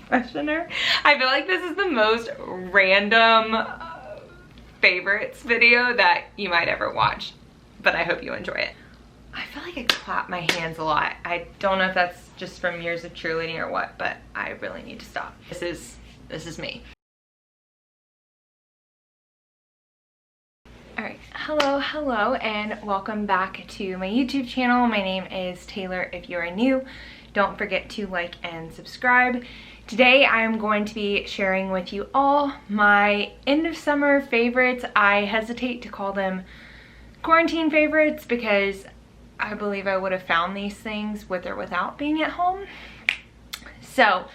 Freshener. I feel like this is the most random favorites video that you might ever watch, but I hope you enjoy it. I feel like I clap my hands a lot. I don't know if that's just from years of cheerleading or what, but I really need to stop. This is me. Alright, hello, and welcome back to my YouTube channel. My name is Taylor. If you are new, don't forget to like and subscribe. Today I am going to be sharing with you all my end of summer favorites. I hesitate to call them quarantine favorites because I believe I would have found these things with or without being at home. So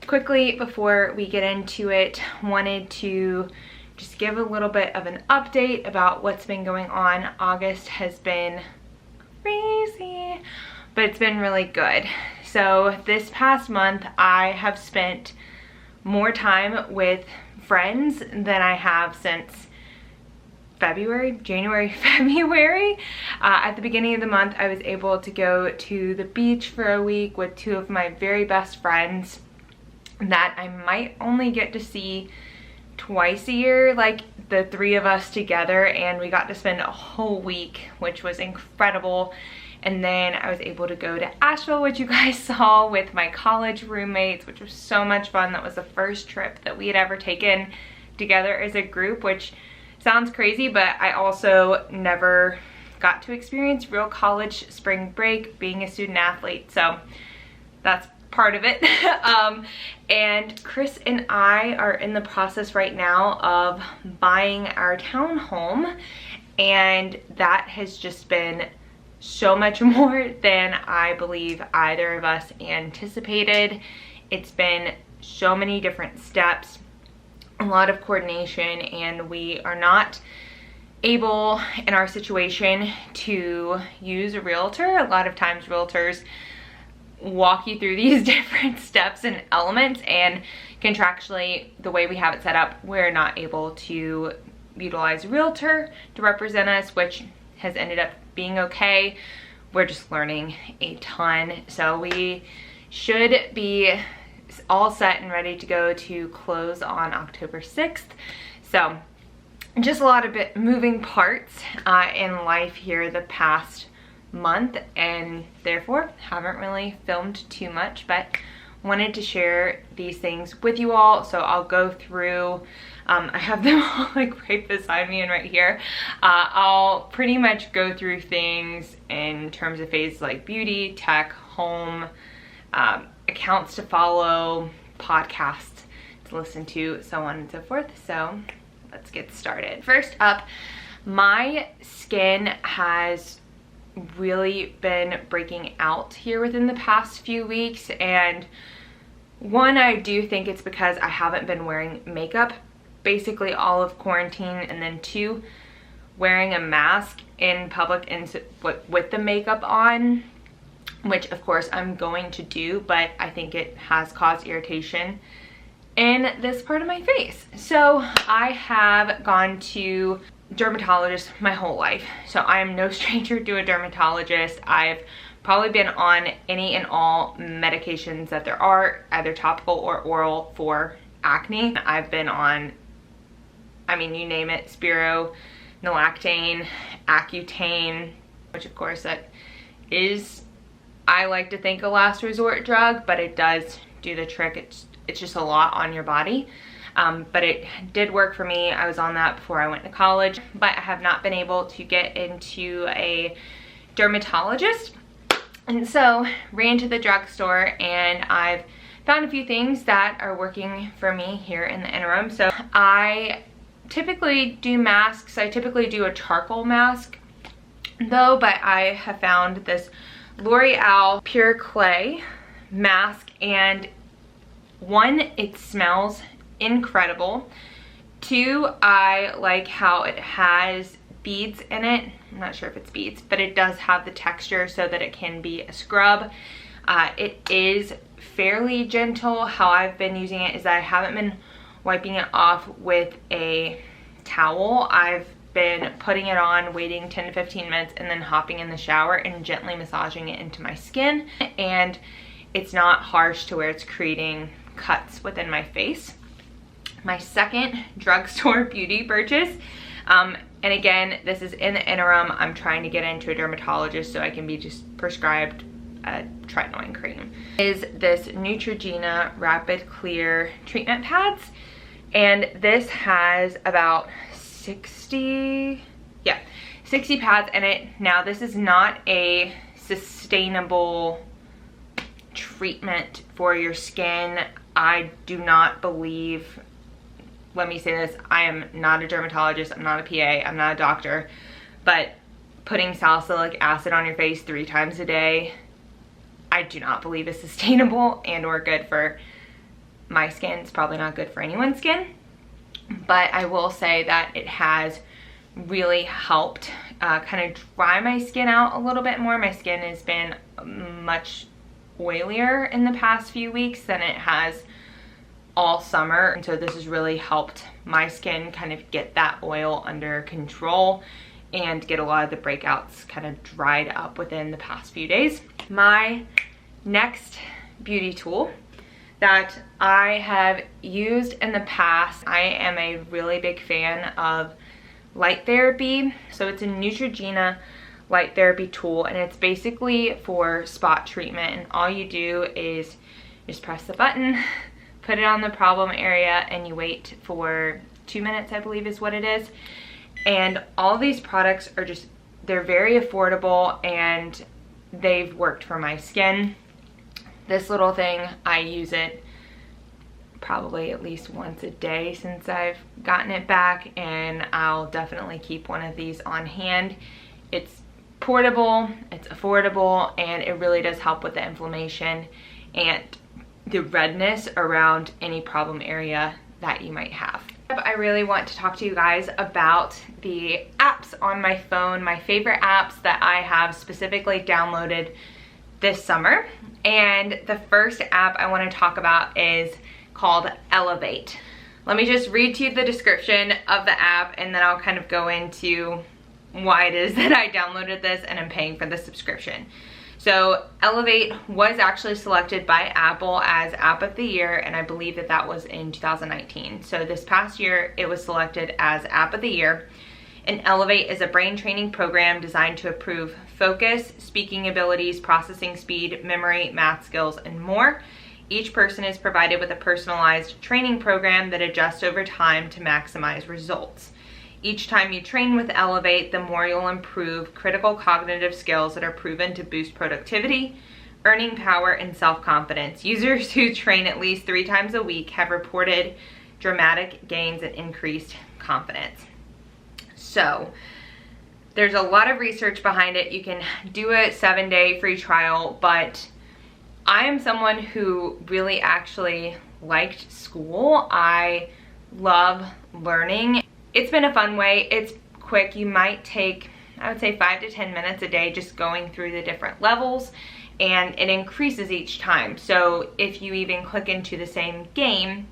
quickly before we get into it, wanted to just give a little bit of an update about what's been going on. August has been crazy, but it's been really good. So this past month I have spent more time with friends than I have since January, February. At the beginning of the month I was able to go to the beach for a week with two of my very best friends that I might only get to see twice a year, like the three of us together, and we got to spend a whole week, which was incredible. And then I was able to go to Asheville, which you guys saw, with my college roommates, which was so much fun. That was the first trip that we had ever taken together as a group, which sounds crazy, but I also never got to experience real college spring break being a student athlete, so that's part of it. And Chris and I are in the process right now of buying our townhome, and that has just been so much more than I believe either of us anticipated. It's been so many different steps, a lot of coordination, and we are not able in our situation to use a realtor. A lot of times realtors walk you through these different steps and elements, and contractually, the way we have it set up, we're not able to utilize a realtor to represent us, which has ended up being okay. We're just learning a ton, so we should be all set and ready to go to close on October 6th. So just a lot of moving parts in life here the past month, and therefore haven't really filmed too much, but wanted to share these things with you all. So I'll go through, I have them all like right beside me and right here. I'll pretty much go through things in terms of phases like beauty, tech, home, accounts to follow, podcasts to listen to, so on and so forth. So let's get started. First up, my skin has really been breaking out here within the past few weeks, and one, I do think it's because I haven't been wearing makeup basically all of quarantine, and then two, wearing a mask in public and with the makeup on, which of course I'm going to do, but I think it has caused irritation in this part of my face. So I have gone to dermatologist my whole life, so I am no stranger to a dermatologist. I've probably been on any and all medications that there are, either topical or oral, for acne. I've been on, I mean, you name it, Spiro, Nolactane, Accutane, which of course that is, I like to think, a last resort drug, but it does do the trick. It's just a lot on your body. But it did work for me. I was on that before I went to college, but I have not been able to get into a dermatologist. And so ran to the drugstore, and I've found a few things that are working for me here in the interim. So I typically do masks. I typically do a charcoal mask though, but I have found this L'Oreal Pure Clay mask, and one, it smells incredible. Two, I like how it has beads in it. I'm not sure if it's beads, but it does have the texture so that it can be a scrub. It is fairly gentle. How I've been using it is that I haven't been wiping it off with a towel. I've been putting it on, waiting 10 to 15 minutes, and then hopping in the shower and gently massaging it into my skin. And it's not harsh to where it's creating cuts within my face. My second drugstore beauty purchase, and again, this is in the interim, I'm trying to get into a dermatologist so I can be just prescribed a tretinoin cream, is this Neutrogena Rapid Clear treatment pads. And this has about 60 pads in it. Now, this is not a sustainable treatment for your skin. I do not believe, let me say this, I am not a dermatologist, I'm not a PA, I'm not a doctor, but putting salicylic acid on your face 3 times a day, I do not believe is sustainable and or good for my skin. It's probably not good for anyone's skin, but I will say that it has really helped kind of dry my skin out a little bit more. My skin has been much oilier in the past few weeks than it has all summer, and so this has really helped my skin kind of get that oil under control and get a lot of the breakouts kind of dried up within the past few days. My next beauty tool that I have used in the past, I am a really big fan of light therapy. So it's a Neutrogena light therapy tool, and it's basically for spot treatment, and all you do is just press the button, put it on the problem area, and you wait for 2 minutes, I believe is what it is. And all these products are just, they're very affordable and they've worked for my skin. This little thing, I use it probably at least once a day since I've gotten it back, and I'll definitely keep one of these on hand. It's portable, it's affordable, and it really does help with the inflammation and the redness around any problem area that you might have. I really want to talk to you guys about the apps on my phone, my favorite apps that I have specifically downloaded this summer. And the first app I want to talk about is called Elevate. Let me just read to you the description of the app, and then I'll kind of go into why it is that I downloaded this and I'm paying for the subscription. So Elevate was actually selected by Apple as App of the Year, and I believe that that was in 2019. So this past year, it was selected as App of the Year. And Elevate is a brain training program designed to improve focus, speaking abilities, processing speed, memory, math skills, and more. Each person is provided with a personalized training program that adjusts over time to maximize results. Each time you train with Elevate, the more you'll improve critical cognitive skills that are proven to boost productivity, earning power, and self-confidence. Users who train at least 3 times a week have reported dramatic gains and increased confidence. So there's a lot of research behind it. You can do a 7-day free trial, but I am someone who really actually liked school. I love learning. It's been a fun way. It's quick. You might take, I would say, 5 to 10 minutes a day just going through the different levels, and it increases each time. So if you even click into the same game,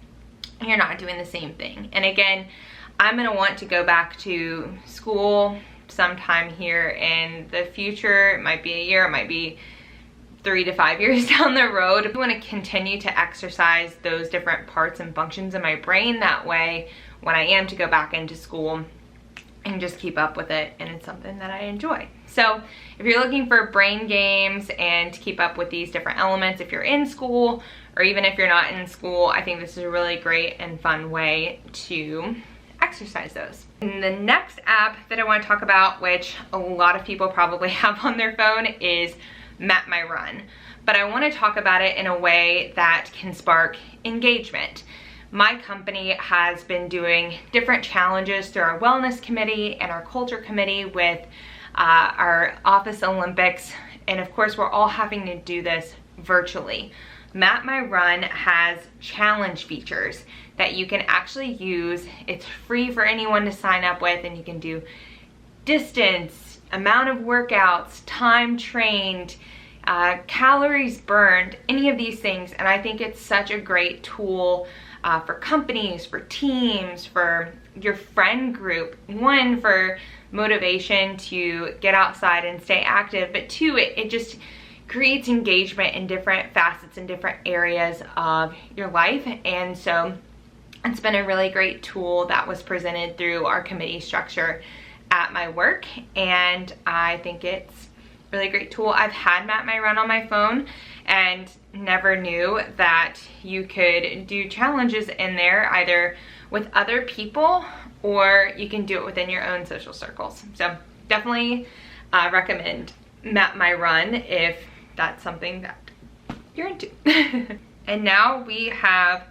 you're not doing the same thing. And again, I'm gonna want to go back to school sometime here in the future. It might be a year, it might be 3 to 5 years down the road. I want to continue to exercise those different parts and functions in my brain. That way, when I am to go back into school, I can just keep up with it, and it's something that I enjoy. So if you're looking for brain games and to keep up with these different elements, if you're in school or even if you're not in school, I think this is a really great and fun way to exercise those. And the next app that I want to talk about, which a lot of people probably have on their phone, is MapMyRun. But I want to talk about it in a way that can spark engagement. My company has been doing different challenges through our wellness committee and our culture committee with our office Olympics, and of course we're all having to do this virtually. MapMyRun has challenge features that you can actually use. It's free for anyone to sign up with, and you can do distance, amount of workouts, time trained, calories burned, any of these things. And I think it's such a great tool for companies, for teams, for your friend group. One, for motivation to get outside and stay active, but two, it just creates engagement in different facets and different areas of your life. And so it's been a really great tool that was presented through our committee structure at my work, and I think it's a really great tool. I've had MapMyRun on my phone and never knew that you could do challenges in there either with other people or you can do it within your own social circles. So definitely recommend MapMyRun if that's something that you're into. And now we have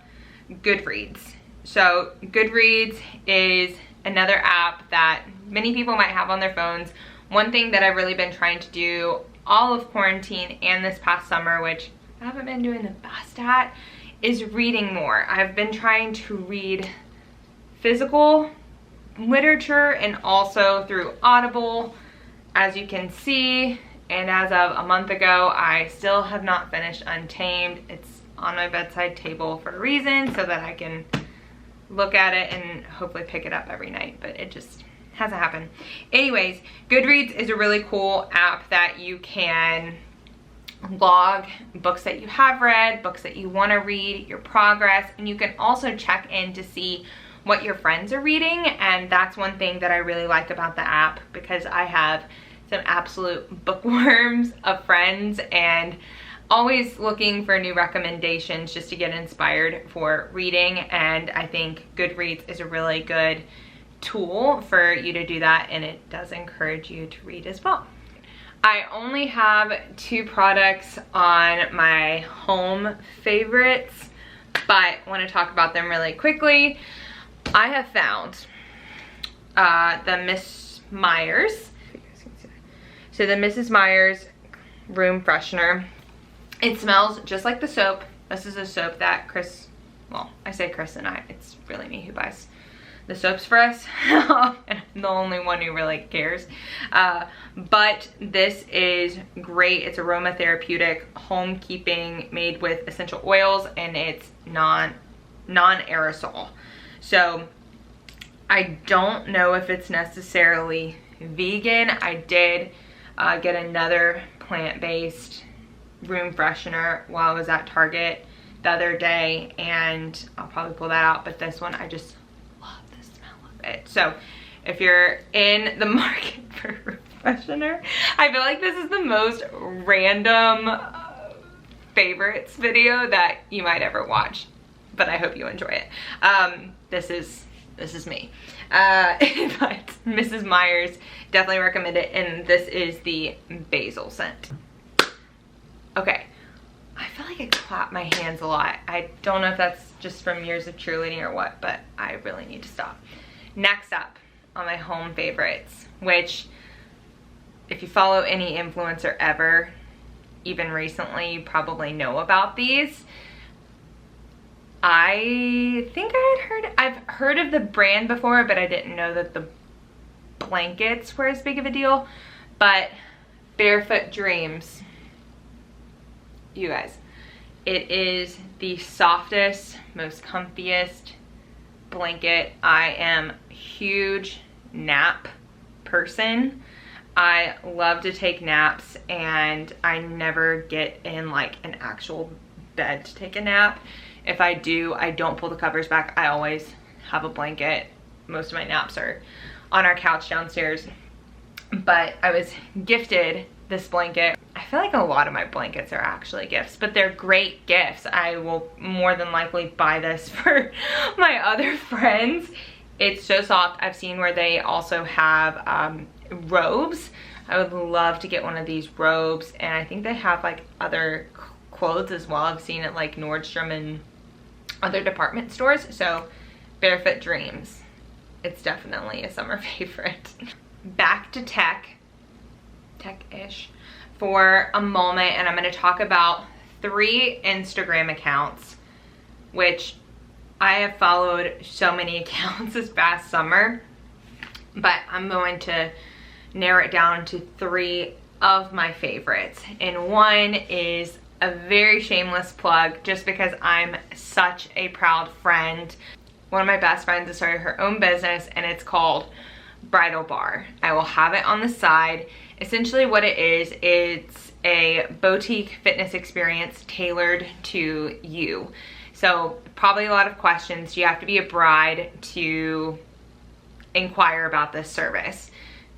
Goodreads. So Goodreads is another app that many people might have on their phones. One thing that I've really been trying to do all of quarantine and this past summer, which I haven't been doing the best at, is reading more. I've been trying to read physical literature and also through Audible, as you can see. And as of a month ago, I still have not finished Untamed. It's on my bedside table for a reason, so that I can look at it and hopefully pick it up every night, but it just hasn't happened. Anyways, Goodreads is a really cool app that you can log books that you have read, books that you want to read, your progress, and you can also check in to see what your friends are reading. And that's one thing that I really like about the app, because I have some absolute bookworms of friends and always looking for new recommendations just to get inspired for reading. And I think Goodreads is a really good tool for you to do that, and it does encourage you to read as well. I only have 2 products on my home favorites, but I want to talk about them really quickly. I have found the Miss Meyers. So the Mrs. Meyers room freshener. It smells just like the soap. This is a soap that Chris, well, I say Chris and I, it's really me who buys the soaps for us. And I'm the only one who really cares. But this is great. It's aromatherapeutic, home keeping, made with essential oils, and it's non-aerosol. So I don't know if it's necessarily vegan. I did get another plant-based room freshener while I was at Target the other day, and I'll probably pull that out, but this one, I just love the smell of it. So if you're in the market for room freshener, I feel like this is the most random favorites video that you might ever watch, but I hope you enjoy it. This is me. But Mrs. Meyers, definitely recommend it, and this is the Basil scent. Okay, I feel like I clap my hands a lot. I don't know if that's just from years of cheerleading or what, but I really need to stop. Next up on my home favorites, which if you follow any influencer ever, even recently, you probably know about these. I think I've heard of the brand before, but I didn't know that the blankets were as big of a deal. But Barefoot Dreams, you guys, it is the softest, most comfiest blanket. I am a huge nap person. I love to take naps, and I never get in like an actual bed to take a nap. If I do, I don't pull the covers back. I always have a blanket. Most of my naps are on our couch downstairs. But I was gifted this blanket. I feel like a lot of my blankets are actually gifts, but they're great gifts. I will more than likely buy this for my other friends. It's so soft. I've seen where they also have robes. I would love to get one of these robes, and I think they have like other clothes as well. I've seen it like Nordstrom and other department stores. So Barefoot Dreams, it's definitely a summer favorite. Back to tech-ish for a moment, and I'm going to talk about 3 Instagram accounts, which I have followed so many accounts this past summer, but I'm going to narrow it down to 3 of my favorites. And one is a very shameless plug, just because I'm such a proud friend. One of my best friends has started her own business, and it's called Bridal Bar. I will have it on the side. Essentially what it is, it's a boutique fitness experience tailored to you. So probably a lot of questions. Do you have to be a bride to inquire about this service?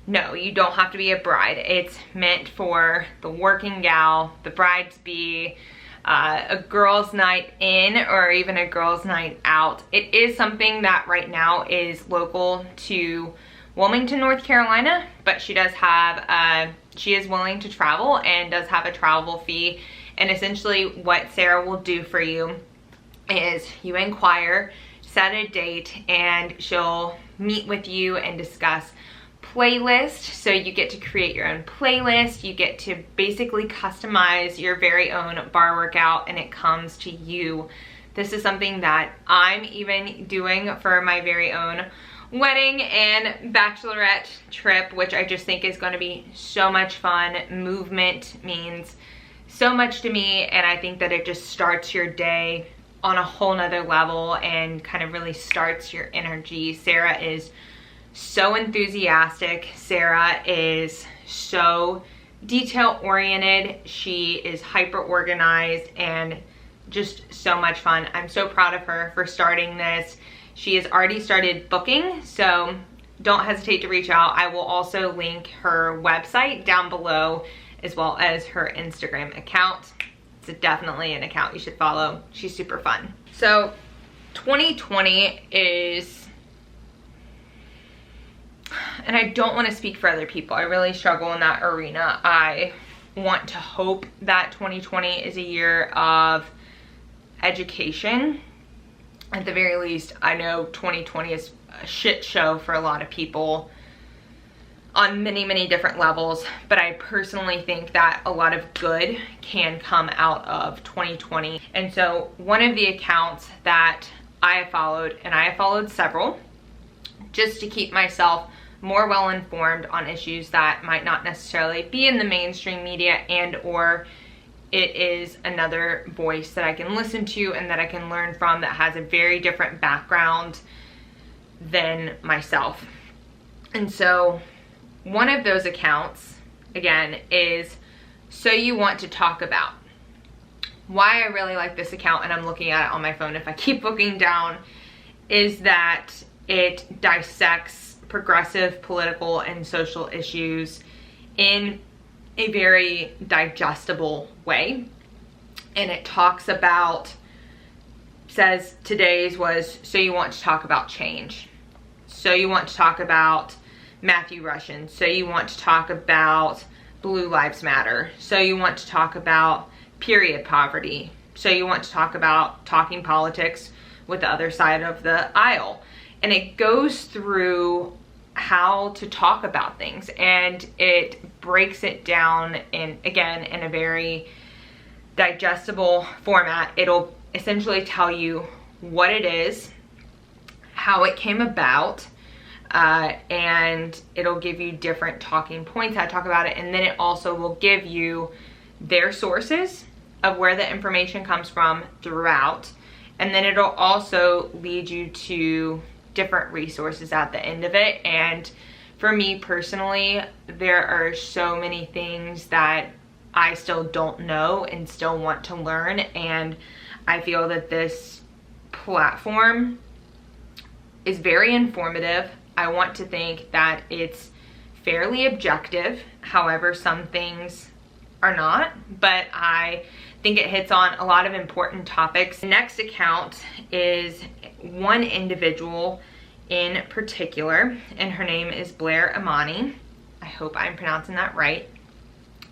No, you don't have to be a bride. It's meant for the working gal, the bride-to-be, a girls' night in, or even a girls' night out. It is something that right now is local to Wilmington, North Carolina, but she does have, she is willing to travel and does have a travel fee. And essentially what Sarah will do for you is you inquire, set a date, and she'll meet with you and discuss playlist. So you get to create your own playlist. You get to basically customize your very own bar workout, and it comes to you. This is something that I'm even doing for my very own wedding and bachelorette trip, which I just think is going to be so much fun. Movement means so much to me, and I think that it just starts your day on a whole nother level and kind of really starts your energy. Sarah is so enthusiastic. Sarah is so detail oriented. She is hyper organized and just so much fun. I'm so proud of her for starting this. She has already started booking, so don't hesitate to reach out. I will also link her website down below, as well as her Instagram account. It's definitely an account you should follow. She's super fun. So 2020 is, and I don't want to speak for other people. I really struggle in that arena. I want to hope that 2020 is a year of education. At the very least, I know 2020 is a shit show for a lot of people on many, many different levels, but I personally think that a lot of good can come out of 2020. And so one of the accounts that I have followed, and I have followed several, just to keep myself more well informed on issues that might not necessarily be in the mainstream media, and or it is another voice that I can listen to and that I can learn from that has a very different background than myself. And so one of those accounts, again, is So You Want to Talk About. Why I really like this account, and I'm looking at it on my phone if I keep looking down, is that it dissects progressive political and social issues in a very digestible way. And it talks about, says today's was, so you want to talk about change. So you want to talk about Matthew Russian. So you want to talk about Blue Lives Matter. So you want to talk about period poverty. So you want to talk about talking politics with the other side of the aisle. And it goes through how to talk about things, and it breaks it down in, again, in a very digestible format. It'll essentially tell you what it is, how it came about, and it'll give you different talking points, how to talk about it, and then it also will give you their sources of where the information comes from throughout, and then it'll also lead you to different resources at the end of it. And for me personally, there are so many things that I still don't know and still want to learn, and I feel that this platform is very informative. I want to think that it's fairly objective. However, some things are not, but I think it hits on a lot of important topics. The next account is one individual in particular, and her name is Blair Imani. I hope I'm pronouncing that right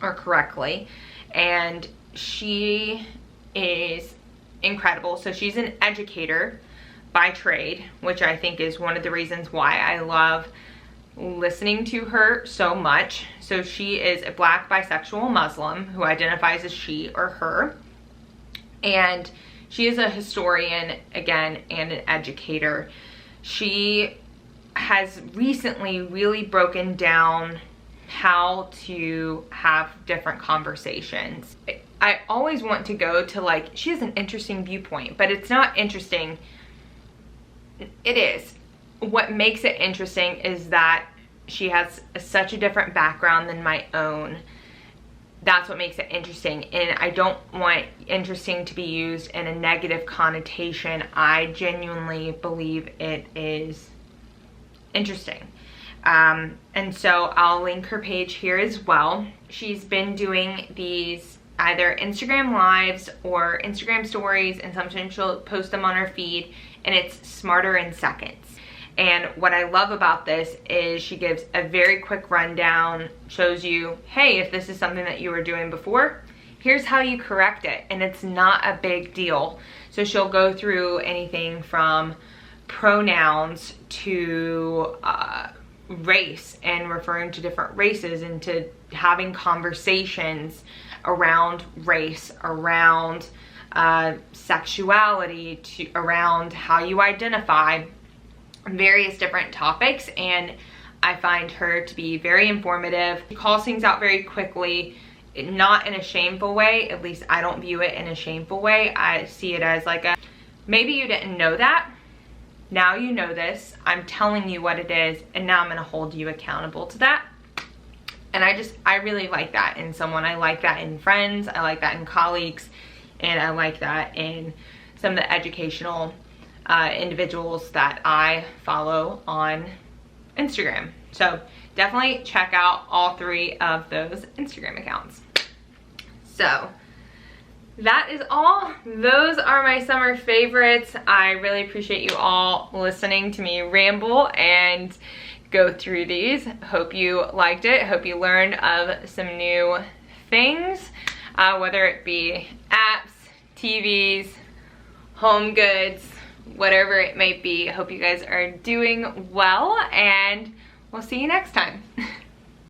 or correctly. And she is incredible. So she's an educator by trade, which I think is one of the reasons why I love listening to her so much. So she is a Black bisexual Muslim who identifies as she or her, and she is a historian, again, and an educator. She has recently really broken down how to have different conversations. I always want to go to, like, she has an interesting viewpoint, but it's not interesting. It is. What makes it interesting is that she has such a different background than my own. that's what makes it interesting. And I don't want interesting to be used in a negative connotation. I genuinely believe it is interesting. And so I'll link her page here as well. She's been doing these either Instagram lives or Instagram stories, and sometimes she'll post them on her feed, and it's Smarter in Seconds. And what I love about this is she gives a very quick rundown, shows you, hey, if this is something that you were doing before, here's how you correct it, and it's not a big deal. So she'll go through anything from pronouns to race and referring to different races, and to having conversations around race, around sexuality, around how you identify, various different topics. And I find her to be very informative. She calls things out very quickly, not in a shameful way. At least I don't view it in a shameful way. I see it as like a, maybe you didn't know that, now you know this, I'm telling you what it is, and now I'm gonna hold you accountable to that. And I really like that in someone. I like that in friends, I like that in colleagues, and I like that in some of the educational individuals that I follow on Instagram. So definitely check out all 3 of those Instagram accounts. So that is all. Those are my summer favorites. I really appreciate you all listening to me ramble and go through these. Hope you liked it. Hope you learned of some new things, whether it be apps, TVs, home goods, whatever it may be. I hope you guys are doing well, and we'll see you next time.